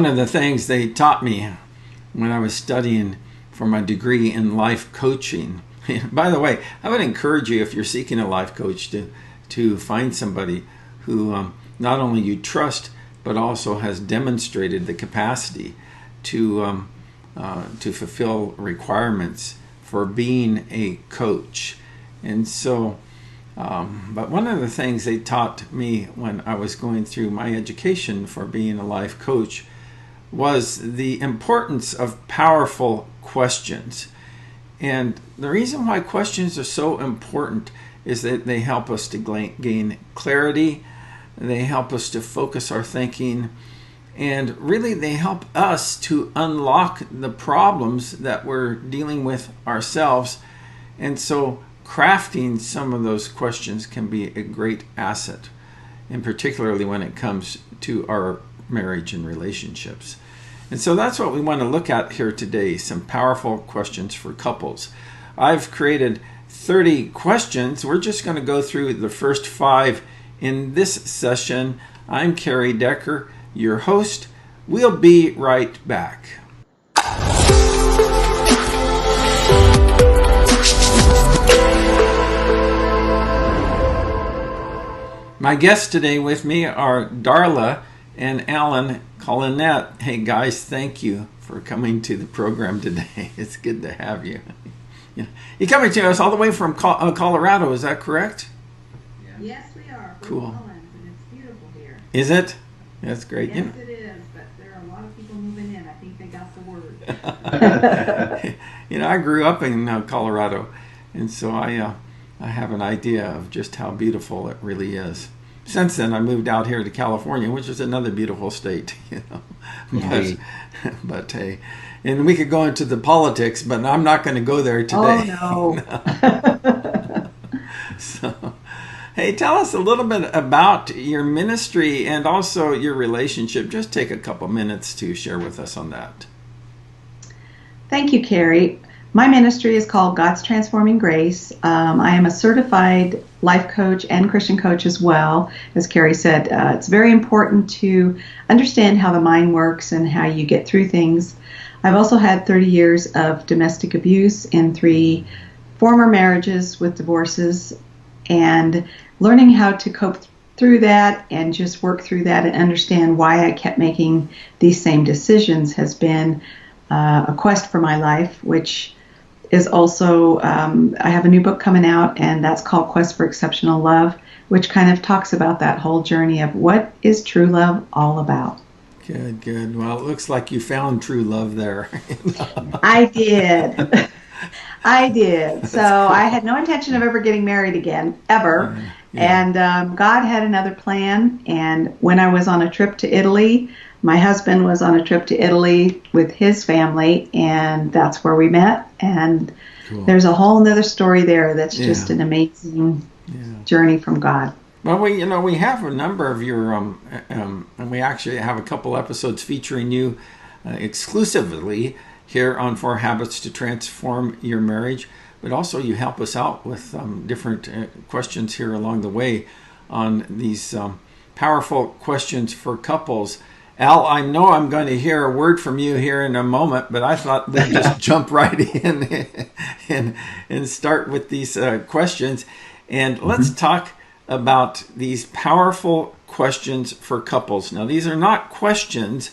one of the things they taught me when I was studying for my degree in life coaching. By the way, I would encourage you, if you're seeking a life coach, to find somebody who not only you trust, but also has demonstrated the capacity to fulfill requirements for being a coach. And so, but one of the things they taught me when I was going through my education for being a life coach was the importance of powerful questions. And the reason why questions are so important is that they help us to gain clarity, they help us to focus our thinking, and really they help us to unlock the problems that we're dealing with ourselves. And so crafting some of those questions can be a great asset, and particularly when it comes to our marriage and relationships. And so that's what we want to look at here today, some powerful questions for couples. I've created 30 questions. We're just going to go through the first 5 in this session. I'm Carrie Decker, your host. We'll be right back. My guests today with me are Darla and Alan Collinette. Hey guys, thank you for coming to the program today. It's good to have you. You're coming to us all the way from Colorado, is that correct? Yeah. Yes, we are. Cool. Mullins, and it's beautiful here. Is it? That's great. Yes, it is, but there are a lot of people moving in. I think they got the word. I grew up in Colorado, and so I have an idea of just how beautiful it really is. Since then, I moved out here to California, which is another beautiful state. But hey, and we could go into the politics, but I'm not going to go there today. Oh no. So, hey, tell us a little bit about your ministry and also your relationship. Just take a couple minutes to share with us on that. Thank you, Carrie. My ministry is called God's Transforming Grace. I am a certified life coach and Christian coach as well. As Carrie said, it's very important to understand how the mind works and how you get through things. I've also had 30 years of domestic abuse in 3 former marriages with divorces, and learning how to cope through that and just work through that and understand why I kept making these same decisions has been a quest for my life, which is also, I have a new book coming out, and that's called Quest for Exceptional Love, which kind of talks about that whole journey of what is true love all about. Good. Well, it looks like you found true love there. I did. I did. So I had no intention of ever getting married again, ever. Yeah. And God had another plan. And when I was on a trip to Italy, my husband was on a trip to Italy with his family, and that's where we met. And cool. There's a whole nother story there that's just an amazing journey from God. Well, we have a number of your, and we actually have a couple episodes featuring you exclusively here on 4 Habits to Transform Your Marriage, but also you help us out with different questions here along the way on these powerful questions for couples. Al, I know I'm going to hear a word from you here in a moment, but I thought we'd just jump right in and start with these questions. And let's talk about these powerful questions for couples. Now, these are not questions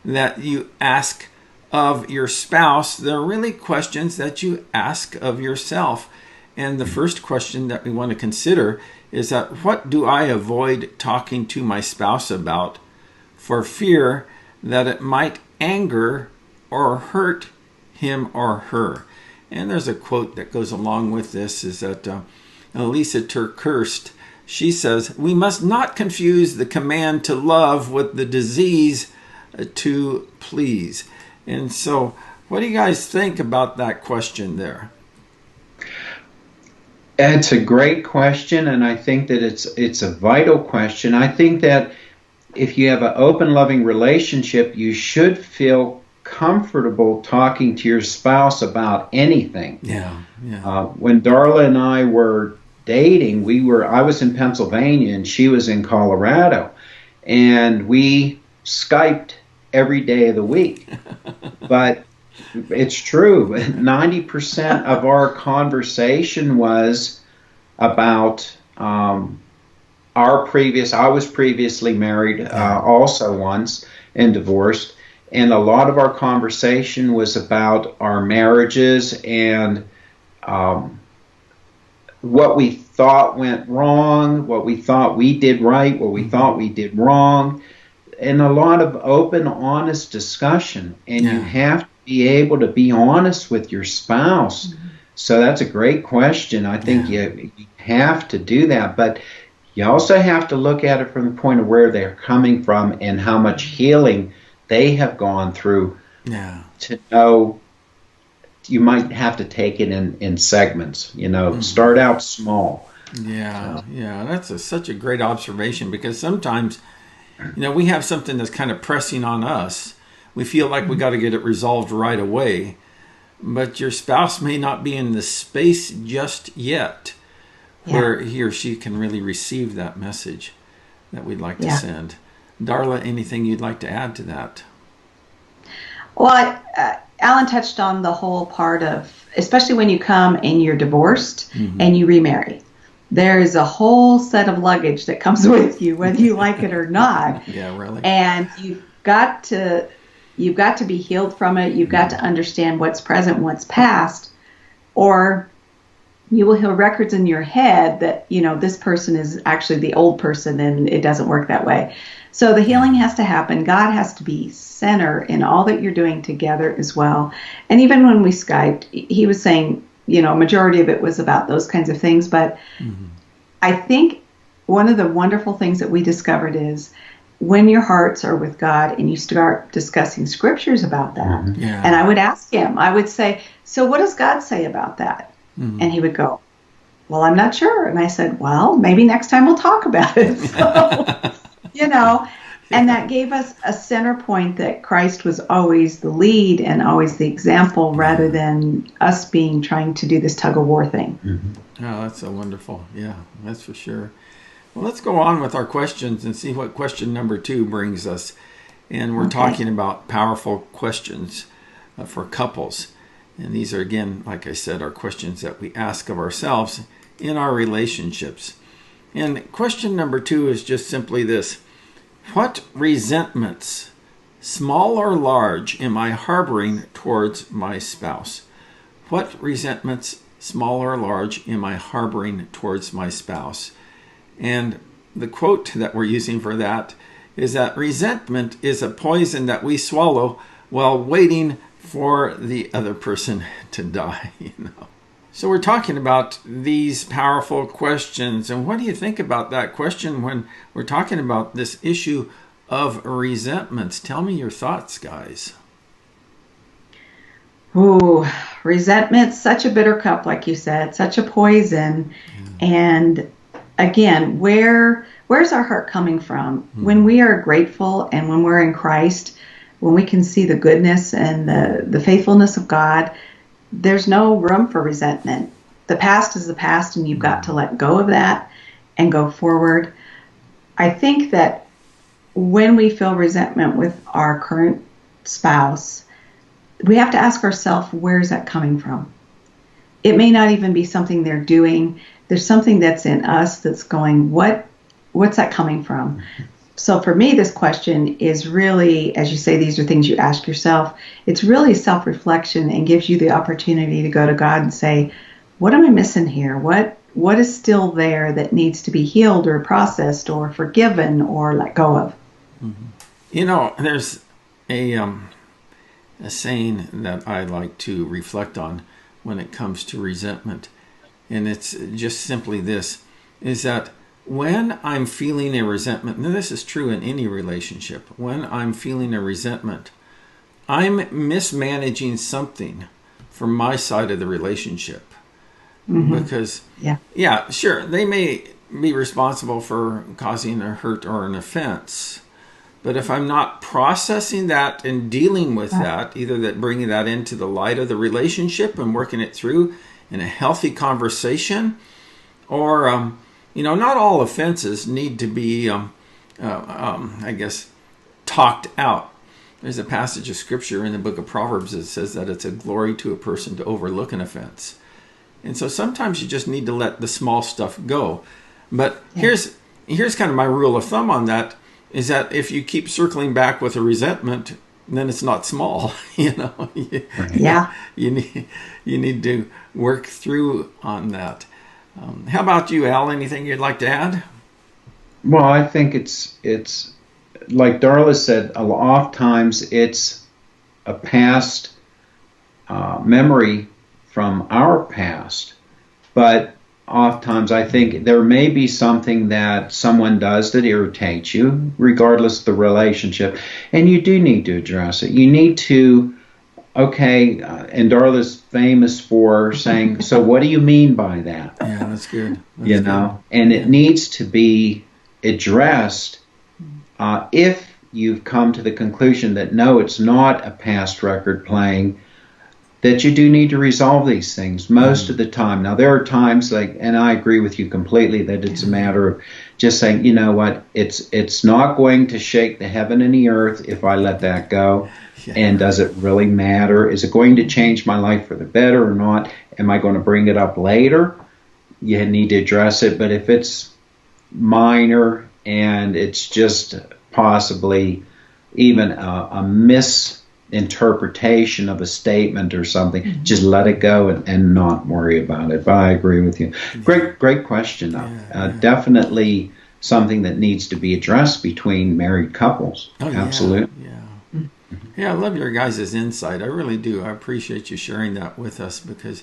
that you ask of your spouse. They're really questions that you ask of yourself. And the first question that we want to consider is that what do I avoid talking to my spouse about for fear that it might anger or hurt him or her? And there's a quote that goes along with this, is that Elisa TerKeurst, she says, "We must not confuse the command to love with the disease to please." And so what do you guys think about that question there? It's a great question, and I think that it's a vital question. I think that if you have an open, loving relationship, you should feel comfortable talking to your spouse about anything. Yeah. When Darla and I were dating, I was in Pennsylvania and she was in Colorado, and we Skyped every day of the week. But it's true. 90% of our conversation was about I was previously married also once and divorced. And a lot of our conversation was about our marriages and what we thought went wrong, what we thought we did right, what we thought we did wrong, and a lot of open, honest discussion. And you have to be able to be honest with your spouse. So that's a great question. I think you have to do that, but you also have to look at it from the point of where they're coming from and how much healing they have gone through to know. You might have to take it in segments, start out small. That's such a great observation, because sometimes, we have something that's kind of pressing on us. We feel like we got to get it resolved right away, but your spouse may not be in the space just yet where he or she can really receive that message that we'd like to send. Darla, anything you'd like to add to that? Well, Alan touched on the whole part of, especially when you come and you're divorced and you remarry, there's a whole set of luggage that comes with you, whether you like it or not. Really. And you've got to be healed from it. You've got to understand what's present, what's past, or you will hear records in your head that, this person is actually the old person, and it doesn't work that way. So the healing has to happen. God has to be center in all that you're doing together as well. And even when we Skyped, he was saying, majority of it was about those kinds of things. But I think one of the wonderful things that we discovered is when your hearts are with God and you start discussing scriptures about that. And I would ask him, I would say, so what does God say about that? And he would go, well, I'm not sure. And I said, well, maybe next time we'll talk about it. So, and that gave us a center point that Christ was always the lead and always the example, rather than us trying to do this tug of war thing. Oh, that's so wonderful. Yeah, that's for sure. Well, let's go on with our questions and see what question number 2 brings us. And we're talking about powerful questions for couples. And these are, again, like I said, are questions that we ask of ourselves in our relationships. And question number 2 is just simply this: what resentments, small or large, am I harboring towards my spouse? What resentments, small or large, am I harboring towards my spouse? And the quote that we're using for that is that resentment is a poison that we swallow while waiting for the other person to die, So we're talking about these powerful questions. And what do you think about that question when we're talking about this issue of resentments? Tell me your thoughts, guys. Ooh, resentment, such a bitter cup, like you said, such a poison. And again, where's our heart coming from? When we are grateful and when we're in Christ, when we can see the goodness and the faithfulness of God, there's no room for resentment. The past is the past, and you've got to let go of that and go forward. I think that when we feel resentment with our current spouse, we have to ask ourselves, where's that coming from? It may not even be something they're doing. There's something that's in us that's going, what's that coming from? So for me, this question is really, as you say, these are things you ask yourself. It's really self-reflection and gives you the opportunity to go to God and say, what am I missing here? What is still there that needs to be healed or processed or forgiven or let go of? There's a saying that I like to reflect on when it comes to resentment. And it's just simply this, is that when I'm feeling a resentment, and this is true in any relationship, when I'm feeling a resentment, I'm mismanaging something from my side of the relationship. Because, sure, they may be responsible for causing a hurt or an offense. But if I'm not processing that and dealing with that, either that bringing that into the light of the relationship and working it through in a healthy conversation, or not all offenses need to be, talked out. there's a passage of scripture in the book of Proverbs that says that it's a glory to a person to overlook an offense. And so sometimes you just need to let the small stuff go. But here's kind of my rule of thumb on that, is that if you keep circling back with a resentment, then it's not small. You need to work through on that. How about you, Al? Anything you'd like to add? Well, I think it's like Darla said, oftentimes it's a past memory from our past, but oftentimes I think there may be something that someone does that irritates you, regardless of the relationship, and you do need to address it. You need to, and Darla's famous for saying, so what do you mean by that? Yeah, that's good. And it needs to be addressed if you've come to the conclusion that no, it's not a past record playing, that you do need to resolve these things most of the time. Now, there are times and I agree with you completely, that it's a matter of just saying, you know what, it's not going to shake the heaven and the earth if I let that go. Yeah. And does it really matter? Is it going to change my life for the better or not? Am I going to bring it up later? You need to address it. But if it's minor and it's just possibly even a misinterpretation of a statement or something, just let it go and not worry about it. But I agree with you. Great question, though. Definitely something that needs to be addressed between married couples. Absolutely. Yeah, I love your guys' insight. I really do. I appreciate you sharing that with us, because,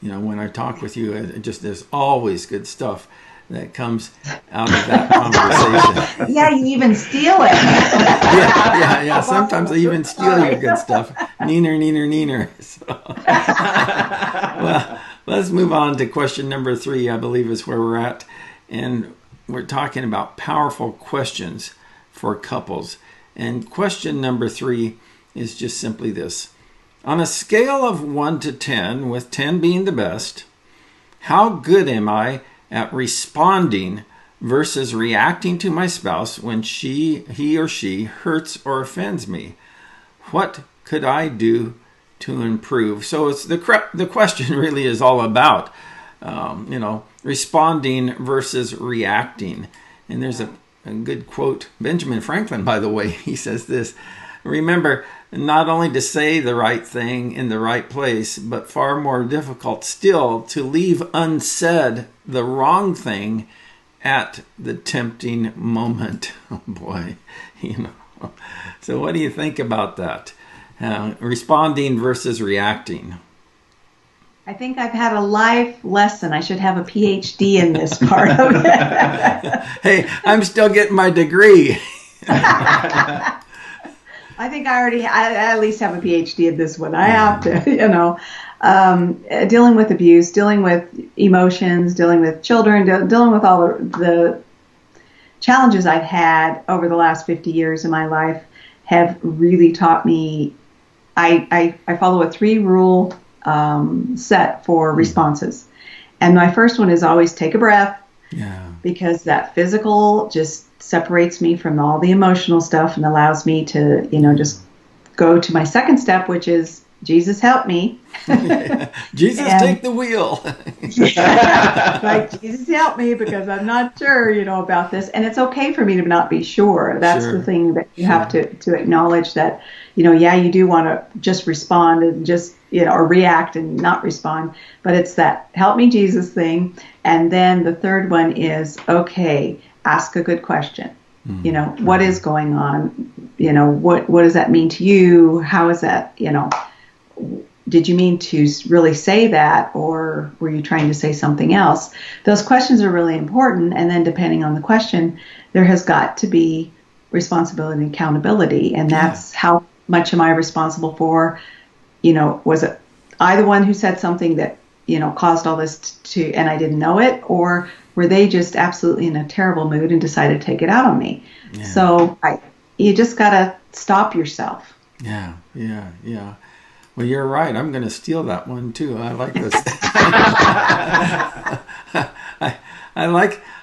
when I talk with you, there's always good stuff that comes out of that conversation. Yeah, you even steal it. Yeah. Sometimes I even steal your good stuff. Neener. So. Well, let's move on to question number 3, I believe is where we're at. And we're talking about powerful questions for couples. And question number 3 is just simply this. On a scale of 1 to 10, with 10 being the best, how good am I at responding versus reacting to my spouse when he or she hurts or offends me? What could I do to improve? So it's the question really is all about, responding versus reacting. And there's a good quote, Benjamin Franklin, by the way, he says this: remember, not only to say the right thing in the right place, but far more difficult still to leave unsaid the wrong thing at the tempting moment. Oh boy, So what do you think about that? Responding versus reacting. I think I've had a life lesson. I should have a PhD in this part of it. Hey, I'm still getting my degree. I think I at least have a PhD in this one. I have to, dealing with abuse, dealing with emotions, dealing with children, dealing with all the challenges I've had over the last 50 years of my life have really taught me. I follow a 3-rule set for responses. And my first one is always take a breath. Yeah. Because that physical just separates me from all the emotional stuff and allows me to, just go to my second step, which is Jesus help me. Jesus, take the wheel. Like, Jesus help me, because I'm not sure, about this. And it's okay for me to not be sure. That's the thing that you have to acknowledge, that, you do want to just respond and just, or react and not respond. But it's that help me, Jesus thing. And then the third one is, okay, ask a good question. What is going on? What does that mean to you? How is that, did you mean to really say that, or were you trying to say something else? Those questions are really important. And then depending on the question, there has got to be responsibility and accountability. And that's how much am I responsible for? Was it I the one who said something that, caused all this and I didn't know it? Or were they just absolutely in a terrible mood and decided to take it out on me? Yeah. So you just got to stop yourself. Yeah. Well, you're right. I'm going to steal that one too. I like this. I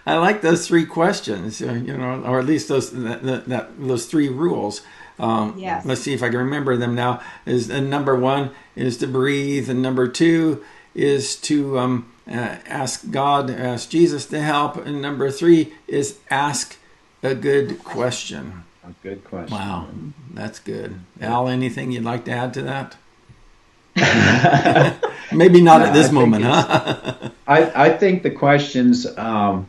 like those 3 questions, or at least those 3 rules. Yes. Let's see if I can remember them now. And number 1 is to breathe, and number 2 is to ask God, ask Jesus to help, and number 3 is ask a good question. A good question. Wow, that's good. Al, anything you'd like to add to that? Maybe not at this moment, huh? I think the question's a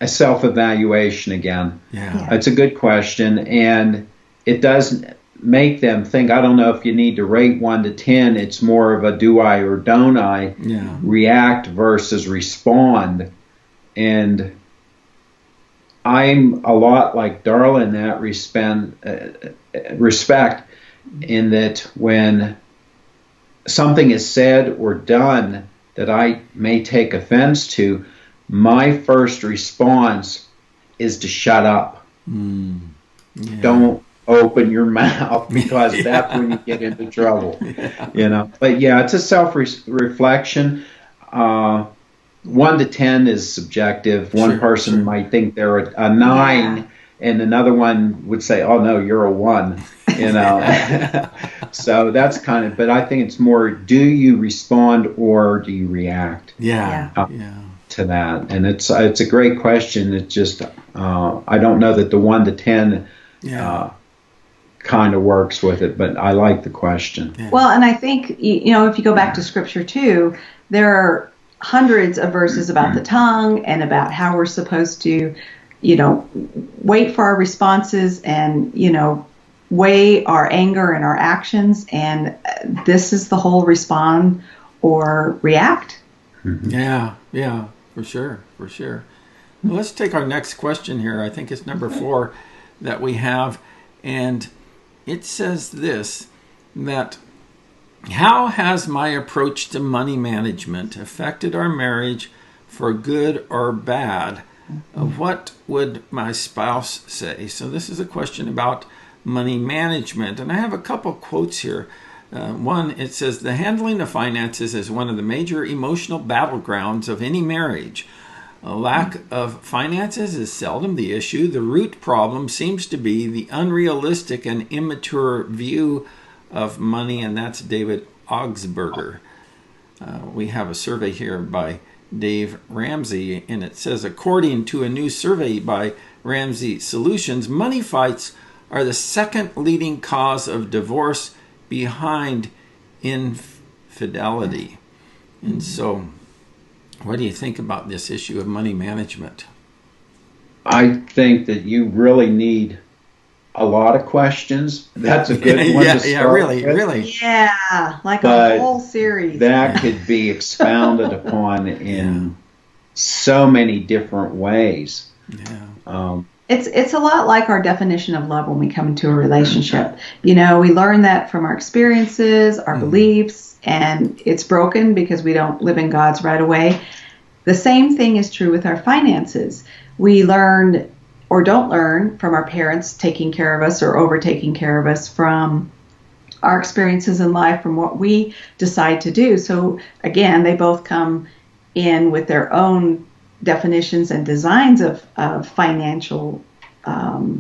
self-evaluation again. Yeah. It's a good question, and it does make them think. I don't know if you need to rate 1 to 10. It's more of a do I or don't I react versus respond. And I'm a lot like Darla in that respect, in that when something is said or done that I may take offense to, my first response is to shut up. Don't open your mouth, because that's when you get into trouble. But yeah, it's a self-reflection. 1 to 10 is subjective. One person might think they're a 9, and another one would say, "Oh no, you're a 1." So that's kind of. But I think it's more: do you respond or do you react? To that, and it's a great question. It's just I don't know that the 1 to 10 kind of works with it, but I like the question. Well, and I think if you go back to Scripture too, there are hundreds of verses about the tongue and about how we're supposed to, wait for our responses and, weigh our anger and our actions. And this is the whole respond or react. Yeah, for sure. Well, let's take our next question here. I think it's number 4 that we have. And it says this, that how has my approach to money management affected our marriage for good or bad? What would my spouse say? So this is a question about money management. And I have a couple quotes here. One, it says, the handling of finances is one of the major emotional battlegrounds of any marriage. A lack of finances is seldom the issue. The root problem seems to be the unrealistic and immature view of money, and that's David Augsburger. We have a survey here by Dave Ramsey, and it says, according to a new survey by Ramsey Solutions, money fights are the second leading cause of divorce behind infidelity. And so, what do you think about this issue of money management? I think that you really need a lot of questions. That's a good one to start really. Yeah, like but a whole series. That could be expounded upon in so many different ways. It's a lot like our definition of love when we come into a relationship. We learn that from our experiences, our beliefs, and it's broken because we don't live in God's right away. The same thing is true with our finances. We learn or don't learn from our parents taking care of us or over taking care of us, from our experiences in life, from what we decide to do. So again, they both come in with their own definitions and designs of financial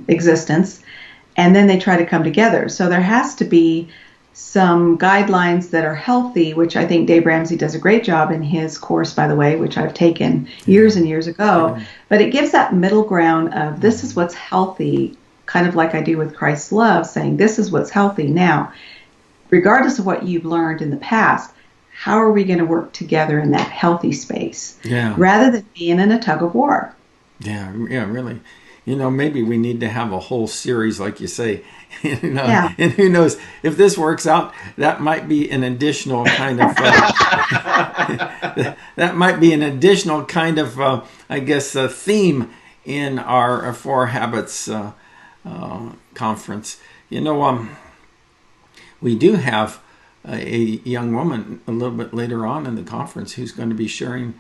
existence, and then they try to come together. So there has to be some guidelines that are healthy, which I think Dave Ramsey does a great job in his course, by the way, which I've taken years and years ago. But it gives that middle ground of this is what's healthy, kind of like I do with Christ's love, saying this is what's healthy. Now, regardless of what you've learned in the past, how are we going to work together in that healthy space rather than being in a tug of war? Yeah, really. Maybe we need to have a whole series, like you say. And who knows, if this works out, that might be an additional kind of theme in our 4 Habits conference. We do have a young woman a little bit later on in the conference who's going to be sharing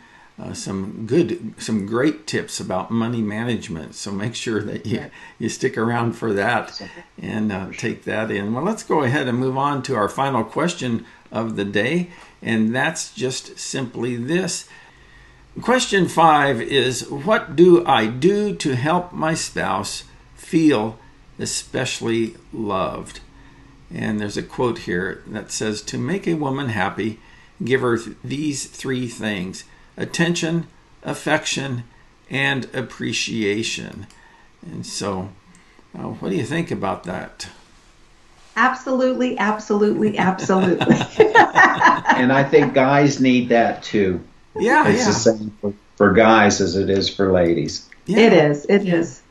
some great tips about money management. So make sure that you stick around for that and take that in. Well, let's go ahead and move on to our final question of the day, and that's just simply this. Question 5 is, what do I do to help my spouse feel especially loved. And there's a quote here that says, to make a woman happy, give her these three things: attention, affection, and appreciation. And so, what do you think about that? Absolutely, absolutely, absolutely. And I think guys need that too. Yeah, it's the same for guys as it is for ladies. Yeah. It is.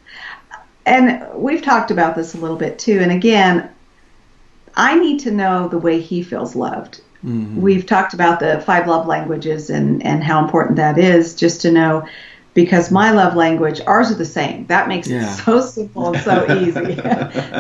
And we've talked about this a little bit too. And again, I need to know the way he feels loved. Mm-hmm. We've talked about the 5 love languages and how important that is, just to know, because my love language, ours are the same. That makes it so simple and so easy.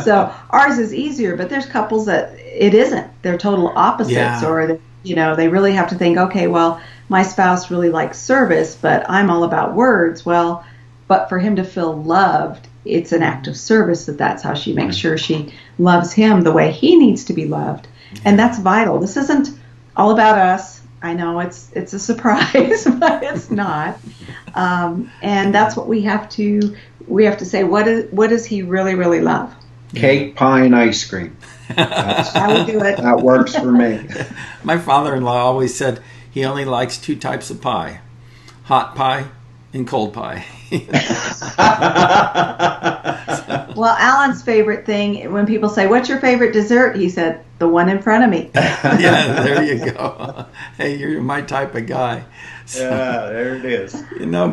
So ours is easier, but there's couples that it isn't. They're total opposites, or they really have to think, okay, well, my spouse really likes service, but I'm all about words. Well, but for him to feel loved, it's an act of service. That's how she makes sure she loves him the way he needs to be loved. And that's vital. This isn't all about us. I know it's a surprise, but it's not. And that's what we have to say. What does he really, really love? Cake, pie, and ice cream. I would do it. That works for me. My father-in-law always said he only likes 2 types of pie: hot pie and cold pie. Well, Alan's favorite thing, when people say, what's your favorite dessert? He said, the one in front of me. Yeah, there you go. Hey, you're my type of guy. So, yeah, there it is.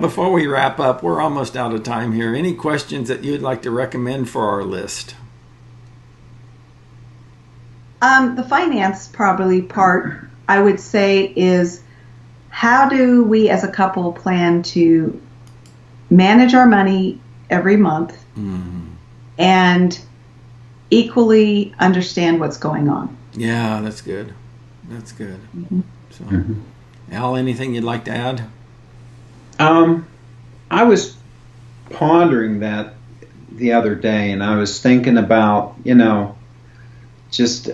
Before we wrap up, we're almost out of time here. Any questions that you'd like to recommend for our list? The finance probably part, I would say, is how do we as a couple plan to manage our money every month and equally understand what's going on. Yeah, that's good. That's good. So, Al, anything you'd like to add? I was pondering that the other day, and I was thinking about, just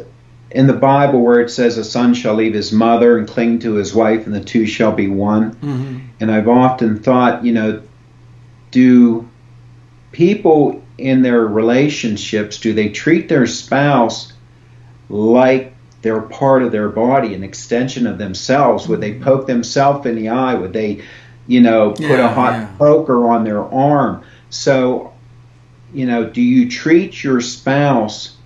in the Bible where it says a son shall leave his mother and cling to his wife, and the two shall be one. And I've often thought, do people in their relationships, do they treat their spouse like they're part of their body, an extension of themselves? Would they poke themselves in the eye? Would they, put a hot poker on their arm? So, do you treat your spouse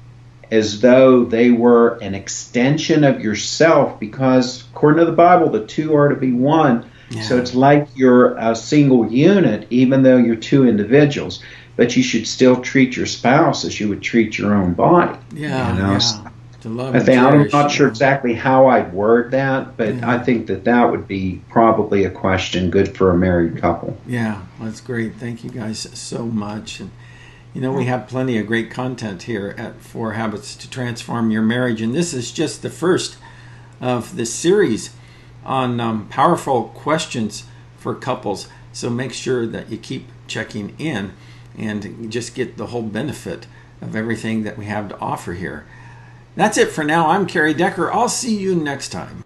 as though they were an extension of yourself? Because according to the Bible, the two are to be one. Yeah. So it's like you're a single unit, even though you're 2 individuals. But you should still treat your spouse as you would treat your own body. Yeah, to love and I'm not sure exactly how I'd word that, but I think that would be probably a question good for a married couple. Yeah, that's great. Thank you guys so much. And we have plenty of great content here at 4 Habits to Transform Your Marriage, and this is just the first of the series on powerful questions for couples. So make sure that you keep checking in and just get the whole benefit of everything that we have to offer here. That's it for now. I'm Carrie Decker. I'll see you next time.